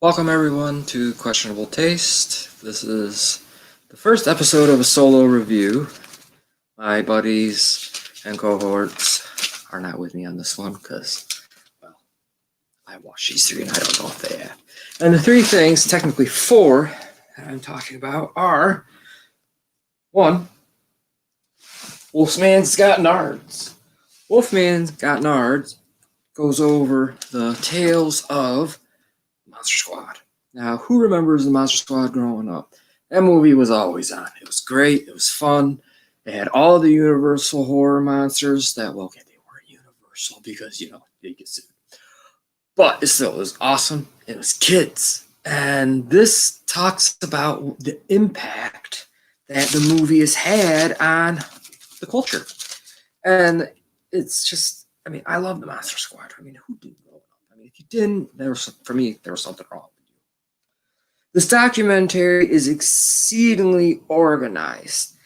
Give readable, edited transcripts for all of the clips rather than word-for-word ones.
Welcome everyone to Questionable Taste. This is the first episode of a solo review. My buddies and cohorts are not with me on this one because, well, I watched these three and I don't know if they have. And the three things, technically four, that I'm talking about are, one, Wolfman's Got Gnards. Wolfman's Got Gnards goes over the tales of Monster Squad. Now, who remembers the Monster Squad growing up? That movie was always on. It was great. It was fun. It had all the Universal horror monsters that, well, okay, they weren't Universal because, they get sued. But it still was awesome. It was kids. And this talks about the impact that the movie has had on the culture. And it's just, I love the Monster Squad. Who didn't grow up? If you didn't, for me, there was something wrong with you. This documentary is exceedingly organized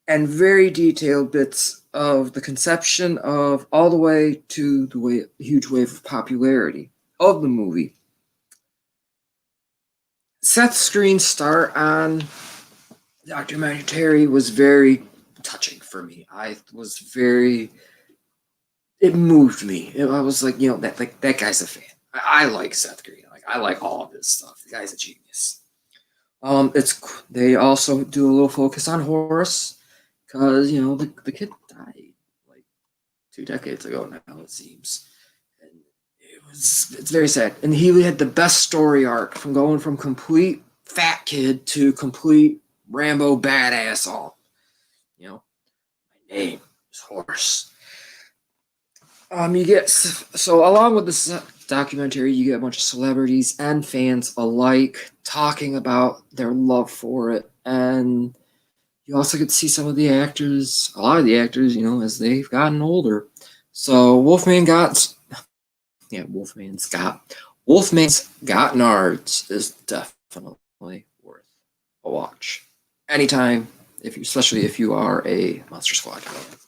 and very detailed bits of the conception of all the way to the huge wave of popularity of the movie. Seth Green's start on the documentary was very touching for me. It moved me. I was like, that guy's a fan. I like Seth Green. I like all of his stuff. The guy's a genius. They also do a little focus on Horace because the kid died like 2 decades ago now, it seems, and it's very sad. And he had the best story arc from going from complete fat kid to complete Rambo badass. My name is Horace. Along with this documentary, you get a bunch of celebrities and fans alike talking about their love for it, and you also get to see a lot of the actors, as they've gotten older. So Wolfman's Got Gnards is definitely worth a watch anytime, especially if you are a Monster Squad fan.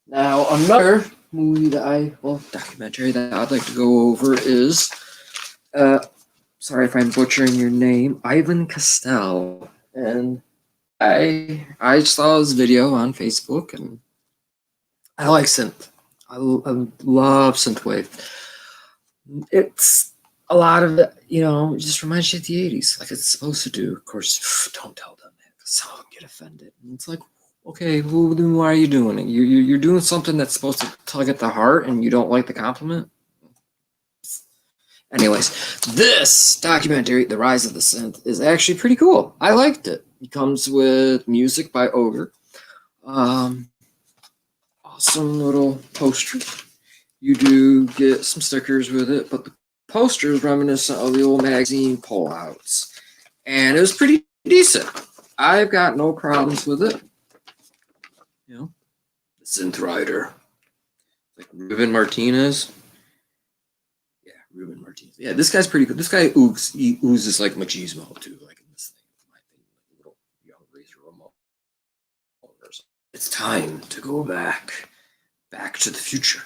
Now another documentary that I'd like to go over is, sorry if I'm butchering your name, Ivan Castell. And I saw his video on Facebook, and I like synth. I love synthwave. It's a lot of it, it just reminds you of the 80s, like it's supposed to do. Of course, don't tell them that because someone get offended. And it's like, okay, well, then why are you doing it? You're doing something that's supposed to tug at the heart, and you don't like the compliment? Anyways, this documentary, The Rise of the Synth, is actually pretty cool. I liked it. It comes with music by Ogre. Awesome little poster. You do get some stickers with it, but the poster is reminiscent of the old magazine pullouts. And it was pretty decent. I've got no problems with it. The synth writer, like Ruben Martinez. Yeah, Ruben Martinez. Yeah, this guy's pretty good. This guy oozes like machismo too, like in this thing. In my opinion, like a little young Razor Ramon. It's time to go back to the future.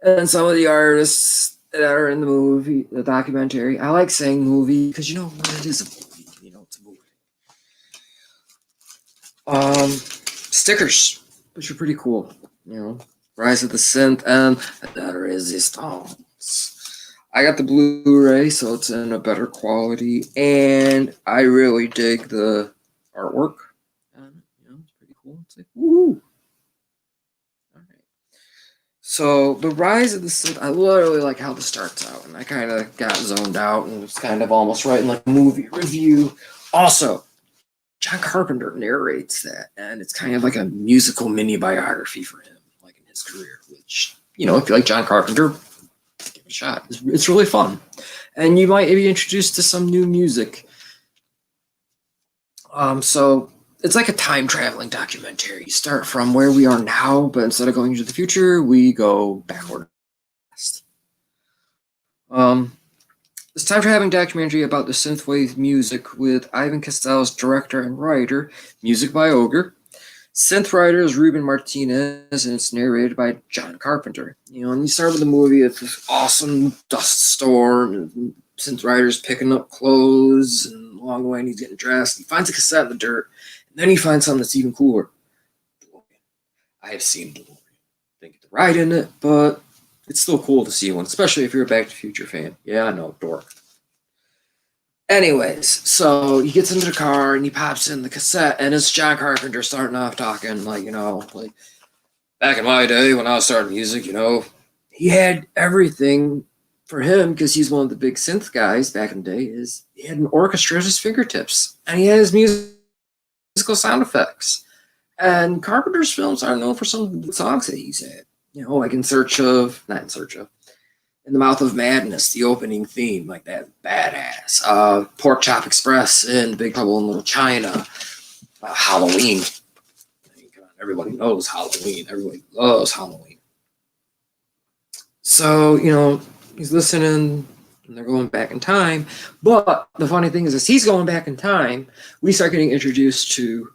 And some of the artists that are in the documentary. I like saying movie because it is a movie. It's a movie. Stickers, which are pretty cool. Rise of the Synth and the Resistance. I got the Blu-ray, so it's in a better quality, and I really dig the artwork. It's pretty cool. It's like, woo! All right. So the Rise of the Synth, I literally like how this starts out, and I kind of got zoned out and was kind of almost writing like a movie review. Also, John Carpenter narrates that, and it's kind of like a musical mini biography for him, like in his career, which, if you like John Carpenter, give it a shot. It's really fun. And you might be introduced to some new music. So it's like a time traveling documentary. You start from where we are now, but instead of going into the future, we go backward. This time-traveling documentary about the synthwave music with Ivan Castell's director and writer, music by Ogre, Synth writer is Ruben Martinez, and it's narrated by John Carpenter. And you start with the movie at this awesome dust storm, and synth writer's picking up clothes, and along the way he's getting dressed. He finds a cassette in the dirt, and then he finds something that's even cooler. I have seen DeLorean. Didn't get to ride in it, but it's still cool to see one, especially if you're a Back to the Future fan. Yeah, I know, dork. Anyways, so he gets into the car and he pops in the cassette, and it's John Carpenter starting off talking like back in my day when I was starting music, he had everything for him because he's one of the big synth guys back in the day. Is he had an orchestra at his fingertips, and he has musical sound effects. And Carpenter's films are known for some of the songs that he's had. Like In the Mouth of Madness, the opening theme, like that, badass. Pork Chop Express and Big Trouble in Little China. Halloween. Everybody knows Halloween. Everybody loves Halloween. So, he's listening and they're going back in time. But the funny thing is, as he's going back in time, we start getting introduced to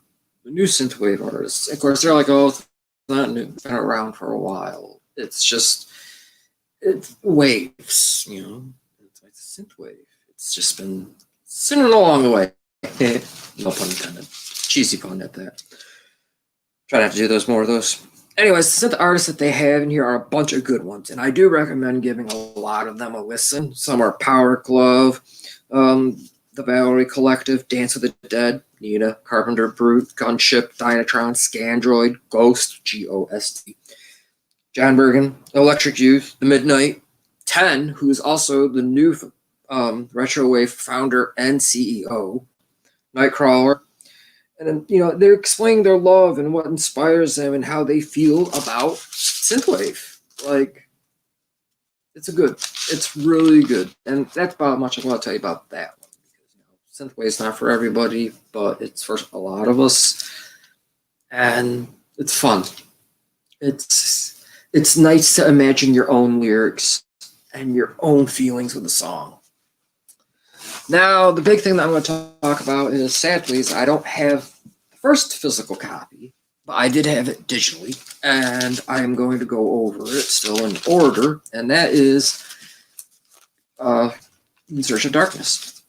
the new synthwave artists. Of course, they're like, oh, it's not new. It's been around for a while. It's waves, It's like synthwave. It's just been sitting along the way. No pun intended. Cheesy pun at that. Try not to do more of those. Anyways, the synth artists that they have in here are a bunch of good ones, and I do recommend giving a lot of them a listen. Some are Power Glove, the Valerie Collective, Dance with the Dead, Nina, Carpenter Brute, Gunship, Dynatron, Scandroid, Ghost, G-O-S-T, John Bergen, Electric Youth, The Midnight, 10, who is also the new Retrowave founder and CEO, Nightcrawler. And then, they're explaining their love and what inspires them and how they feel about synthwave. Like, it's really good. And that's about much I want to tell you about that one. Because, synthwave's not for everybody, but it's for a lot of us. And it's fun. It's nice to imagine your own lyrics and your own feelings with a song. Now, the big thing that I'm going to talk about is, sadly, I don't have the first physical copy, but I did have it digitally, and I am going to go over it still in order, and that is In Search of Darkness.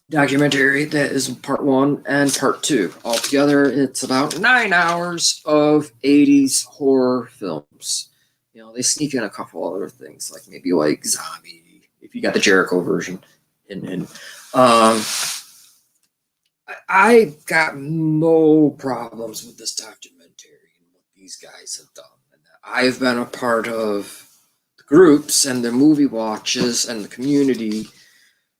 Documentary that is part 1 and part 2. Altogether, it's about 9 hours of 80s horror films. They sneak in a couple other things, like Zombie, if you got the Jericho version. I got no problems with this documentary and what these guys have done. And I've been a part of the groups and the movie watches and the community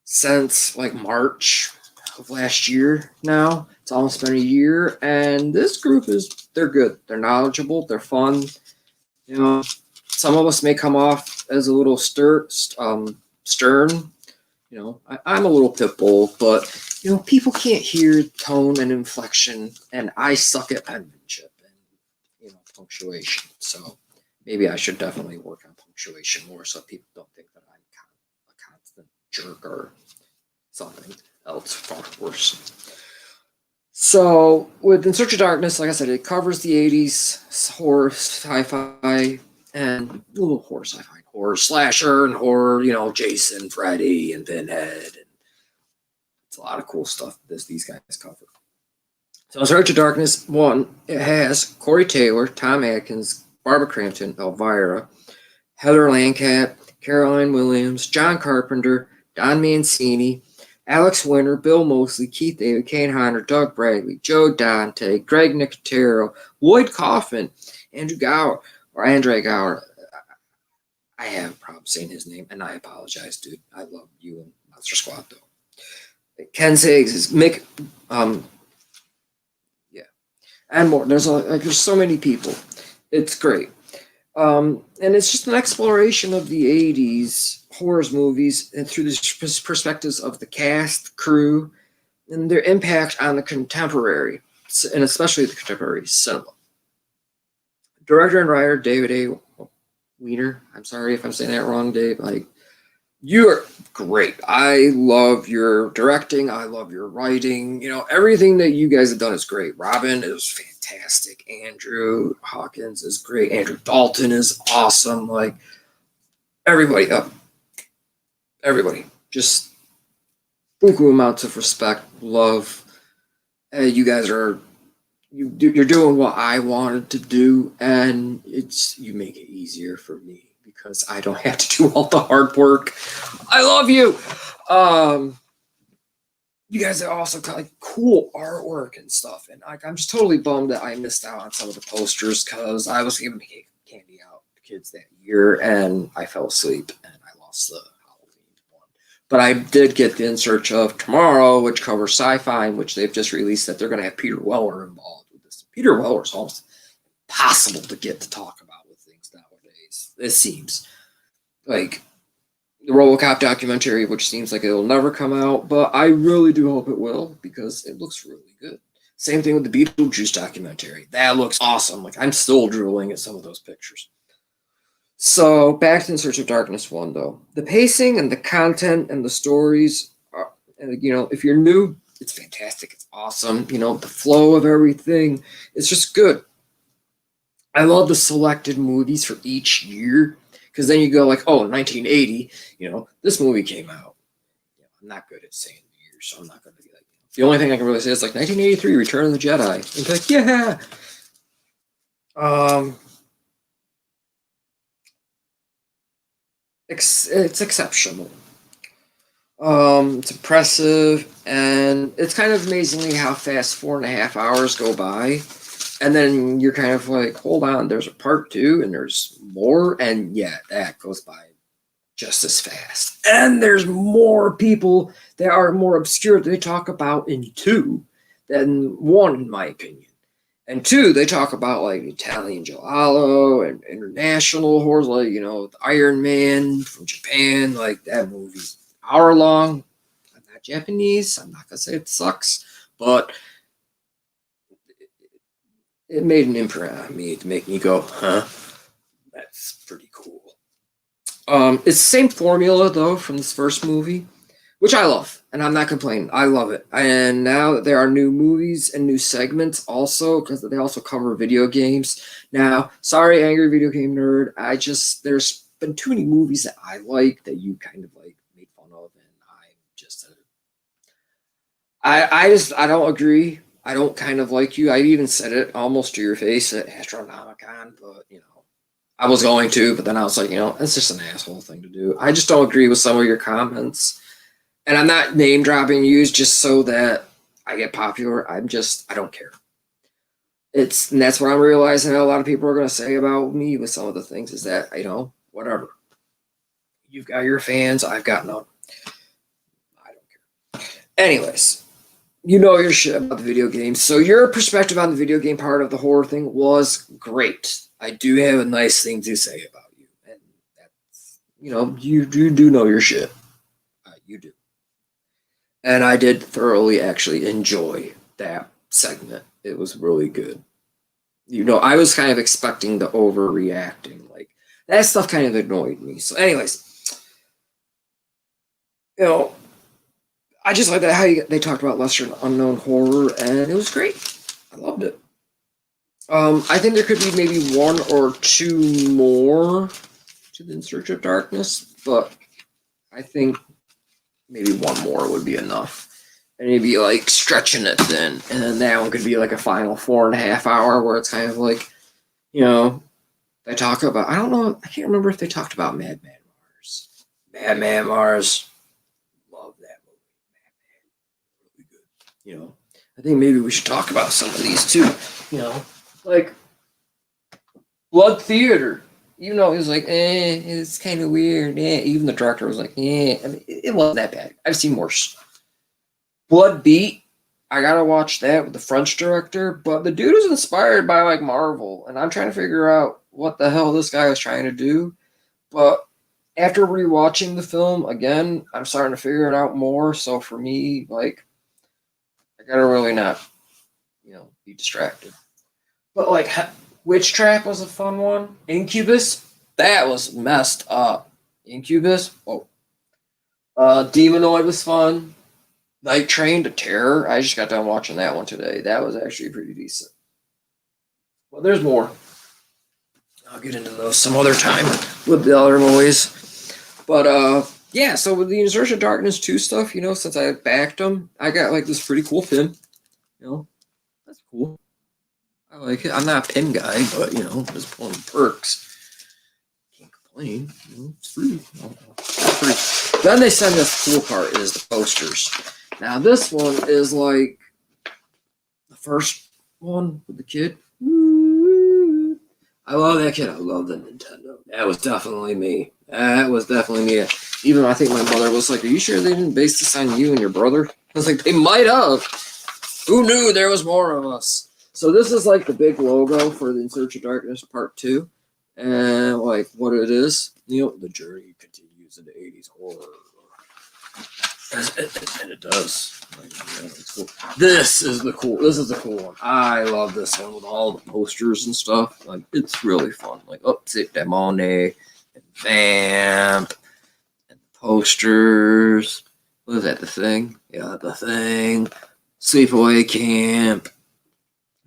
since March of last year now. It's almost been a year, and this group they're good. They're knowledgeable. They're fun. Some of us may come off as a little stern. I'm a little pit bull, but people can't hear tone and inflection, and I suck at penmanship and punctuation. So maybe I should definitely work on punctuation more, so people don't think that I'm a constant jerk or something else far worse. So with In Search of Darkness, like I said, it covers the 80s horror, sci-fi, and a little horror sci-fi, horror slasher, and horror, Jason, Freddy, and Pinhead. And it's a lot of cool stuff that these guys cover. So In Search of Darkness 1, it has Corey Taylor, Tom Atkins, Barbara Crampton, Elvira, Heather Lancatt, Caroline Williams, John Carpenter, Don Mancini, Alex Winter, Bill Mosley, Keith David, Kane Hodder, Doug Bradley, Joe Dante, Greg Nicotero, Lloyd Kaufman, Andre Gower. I have a problem saying his name, and I apologize, dude. I love you and Monster Squad, though. Ken Siggs is Mick, and more. There's so many people. It's great. And it's just an exploration of the 80s horror movies and through the perspectives of the cast, crew, and their impact on the contemporary, and especially the contemporary cinema. Director and writer David A. Weiner. I'm sorry if I'm saying that wrong, Dave. You are great. I love your directing. I love your writing. You know, everything that you guys have done is great. Robin is fantastic. Andrew Hawkins is great. Andrew Dalton is awesome. Like everybody, everybody, just buku amounts of respect, love. You guys are you're doing what I wanted to do, and you make it easier for me because I don't have to do all the hard work. I love you. You guys are also got like cool artwork and stuff, and like I'm just totally bummed that I missed out on some of the posters because I was giving candy out to kids that year, and I fell asleep and I lost the Halloween one. But I did get the In Search of Tomorrow, which covers sci-fi, in which they've just released that they're going to have Peter Weller involved with this. Peter Weller's almost impossible to get to talk about with things nowadays. It seems like the RoboCop documentary, which seems like it'll never come out, but I really do hope it will because it looks really good. Same thing with the Beetlejuice documentary. That looks awesome. Like I'm still drooling at some of those pictures. So back to In Search of Darkness 1, though. The pacing and the content and the stories, and you know, if you're new, it's fantastic. It's awesome. You know, the flow of everything, it's just good. I love the selected movies for each year because then you go like, oh, 1980, you know, this movie came out. You know, I'm not good at saying the years, so I'm not going to be like, the only thing I can really say is like 1983, Return of the Jedi. And be like, yeah. It's exceptional. It's impressive, and it's kind of amazingly how fast 4.5 hours go by. And then you're kind of like, hold on, there's a part 2 and there's more. And yeah, that goes by just as fast. And there's more people that are more obscure that they talk about in 2 than 1, in my opinion. And 2, they talk about like Italian Giallo and international horrors, like, you know, the Iron Man from Japan, like that movie's hour long. I'm not Japanese. I'm not going to say it sucks, but it made an imprint on me to make me go, huh? That's pretty cool. It's the same formula, though, from this first movie, which I love, and I'm not complaining. I love it. And now that there are new movies and new segments also, because they also cover video games. Now, sorry, Angry Video Game Nerd, there's been too many movies that I like that you kind of like made fun of, and I'm just, I don't agree. I don't kind of like you. I even said it almost to your face at Astronomicon, but, you know, I was going to, but then I was like, you know, it's just an asshole thing to do. I just don't agree with some of your comments. And I'm not name dropping you just so that I get popular. I don't care. And that's what I'm realizing that a lot of people are going to say about me with some of the things is that, you know, whatever. You've got your fans. I've got none. I don't care. Anyways, you know your shit about the video games. So your perspective on the video game part of the horror thing was great. I do have a nice thing to say about you. And that's, you know, you do know your shit. You do. And I did thoroughly actually enjoy that segment. It was really good. You know, I was kind of expecting the overreacting. Like, that stuff kind of annoyed me. So anyways, you know, I just like that how they talked about lesser unknown horror, and it was great. I loved it. I think there could be maybe 1 or 2 more to the In Search of Darkness, but I think maybe 1 more would be enough. And it'd be like stretching it then. And then that one could be like a final 4.5 hour where it's kind of like, you know, they talk about, I don't know, I can't remember if they talked about Madman Mars. Madman Mars. Love that movie. Madman. Really good. You know, I think maybe we should talk about some of these too. You know, like Blood Theater. Even though it was like, it's kind of weird. Even the director was like, I mean, it wasn't that bad. I've seen worse. Blood Beat, I gotta watch that with the French director, but the dude is inspired by like Marvel, and I'm trying to figure out what the hell this guy was trying to do. But after rewatching the film again, I'm starting to figure it out more. So for me, like, I gotta really not, you know, be distracted. But like, Witch Trap was a fun one. Incubus, that was messed up. Incubus, oh. Demonoid was fun. Night Train to Terror. I just got done watching that one today. That was actually pretty decent. Well, there's more. I'll get into those some other time with the other movies. But yeah, so with the In Search of Darkness 2 stuff, since I backed them, I got like this pretty cool pin. That's cool. I like it. I'm not a pin guy, but just pulling perks. Can't complain. It's free. It's free. Then they send this cool part is the posters. Now this one is like the first one with the kid. I love that kid. I love the Nintendo. That was definitely me. Even I think my mother was like, "Are you sure they didn't base this on you and your brother?" I was like, "They might have. Who knew there was more of us?" So this is like the big logo for the In Search of Darkness Part 2. And like what it is, the journey continues into 80s horror. And it does. It's cool. This is the cool one. I love this one with all the posters and stuff. Like it's really fun. Like c'est Demone and Vamp and the posters. What is that? The Thing? Yeah, The Thing. Sleepaway Camp.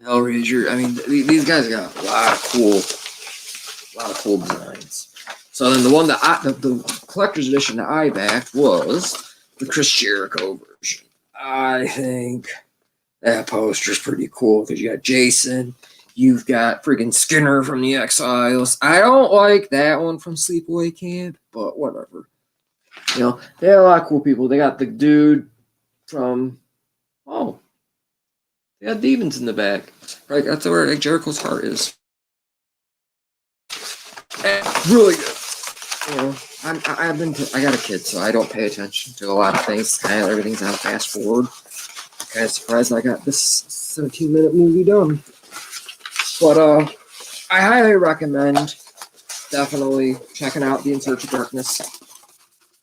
Hellraiser. I mean, these guys got a lot of cool designs. So then the one that the collector's edition that I backed was the Chris Jericho version. I think that poster's pretty cool because you got Jason, you've got friggin' Skinner from the Exiles. I don't like that one from Sleepaway Camp, but whatever. They have a lot of cool people. They got the dude from they got demons in the back. Right, that's where like, Jericho's heart is. Really good. I got a kid, so I don't pay attention to a lot of things. Kind of everything's on fast forward. Kind of surprised I got this 17-minute movie done. But I highly recommend definitely checking out the In Search of Darkness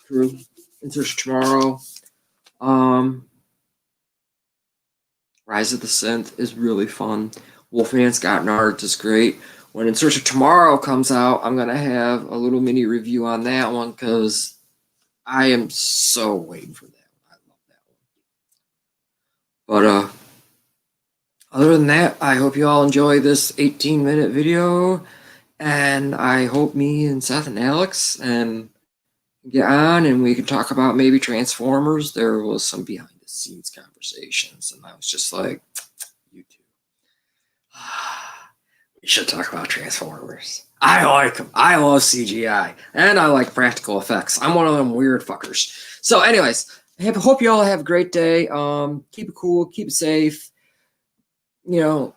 crew. In Search of Tomorrow. Rise of the Synth is really fun. Wolfman's Got Gnards is great. When In Search of Tomorrow comes out, I'm going to have a little mini review on that one because I am so waiting for that one. I love that one. But other than that, I hope you all enjoy this 18-minute video. And I hope me and Seth and Alex and get on and we can talk about maybe Transformers. There was some behind-the-scenes conversations, and I was just like, you two. We should talk about Transformers. I like them. I love CGI. And I like practical effects. I'm one of them weird fuckers. So anyways, I hope you all have a great day. Keep it cool. Keep it safe. Wear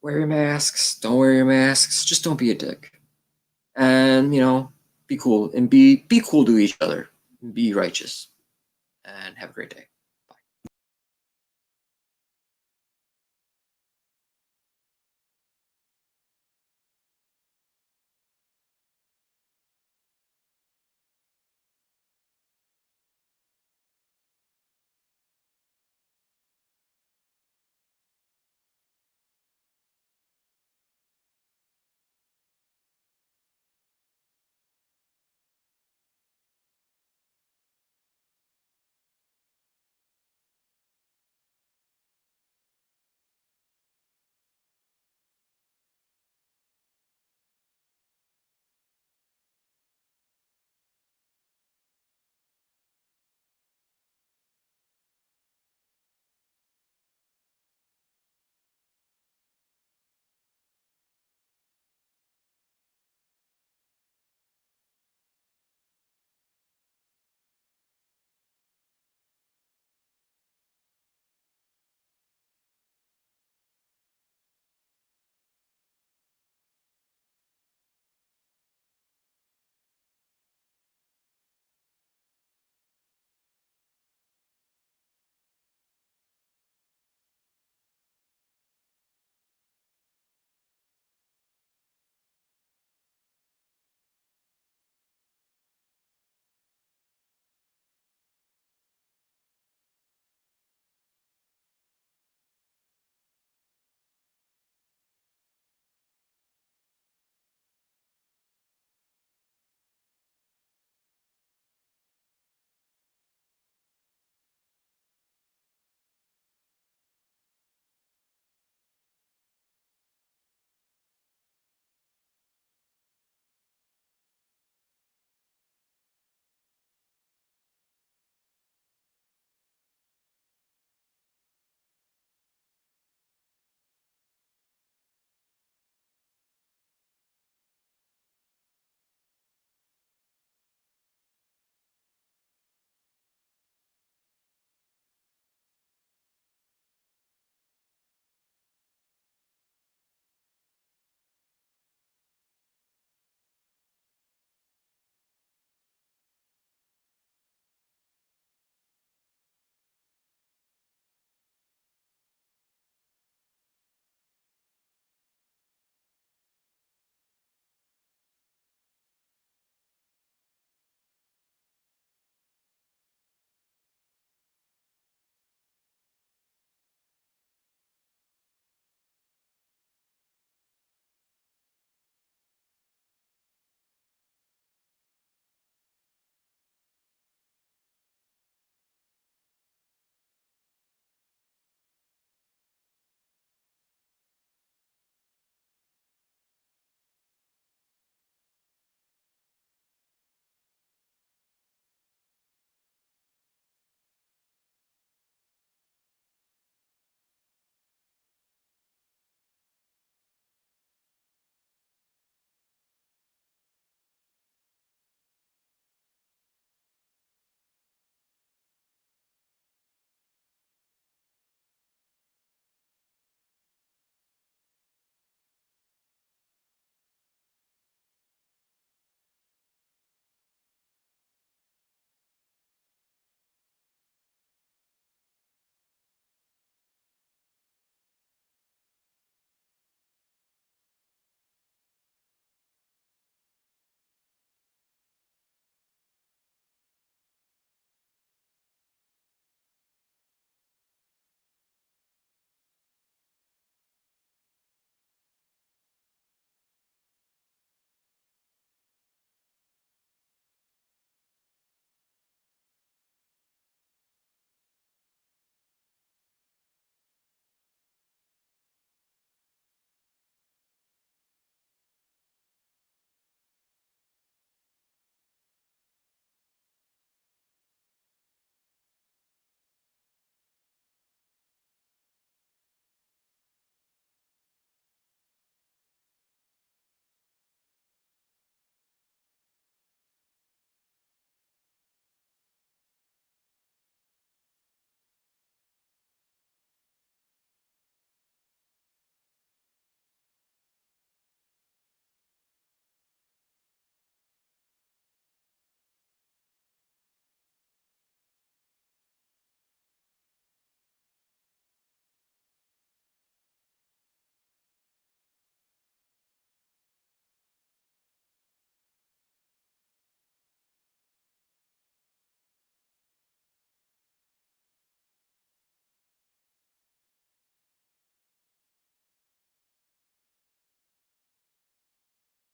your masks. Don't wear your masks. Just don't be a dick. And, be cool. And be cool to each other. And be righteous. And have a great day.